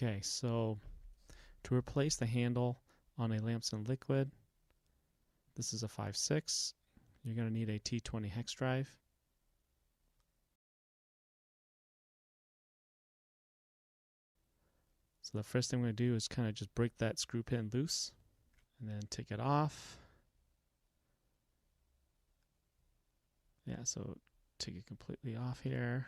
Okay, so to replace the handle on a Lamson Liquid, this is a 5.6. You're going to need a T20 hex drive. So the first thing I'm going to do is kind of just break that screw pin loose and then take it off. Yeah, so take it completely off here.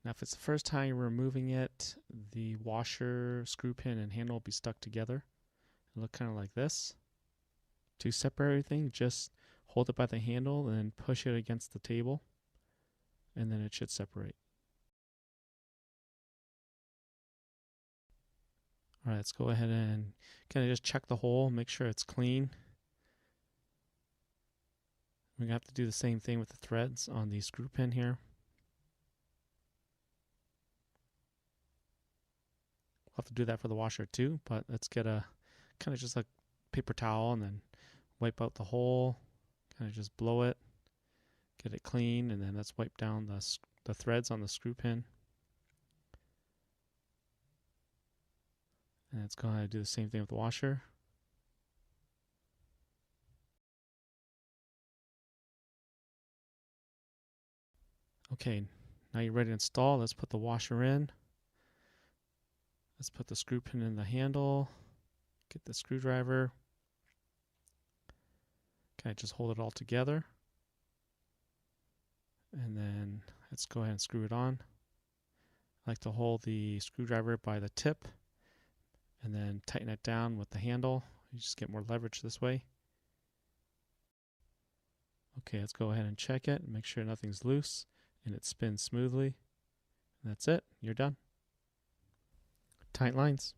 Now if it's the first time you're removing it, the washer, screw pin, and handle will be stuck together. It'll look kind of like this. To separate everything, just hold it by the handle and then push it against the table, and then it should separate. Alright, let's go ahead and kind of just check the hole, make sure it's clean. We're going to have to do the same thing with the threads on the screw pin here. We'll have to do that for the washer too, but let's get a kind of just like paper towel and then wipe out the hole, kind of just blow it, get it clean, and then let's wipe down the threads on the screw pin. And let's go ahead and do the same thing with the washer. Okay, now you're ready to install. Let's put the washer in. Let's put the screw pin in the handle. Get the screwdriver. Okay, just hold it all together. And then let's go ahead and screw it on. I like to hold the screwdriver by the tip and then tighten it down with the handle. You just get more leverage this way. Okay, let's go ahead and check it and make sure nothing's loose and it spins smoothly. And that's it. You're done. Tight lines.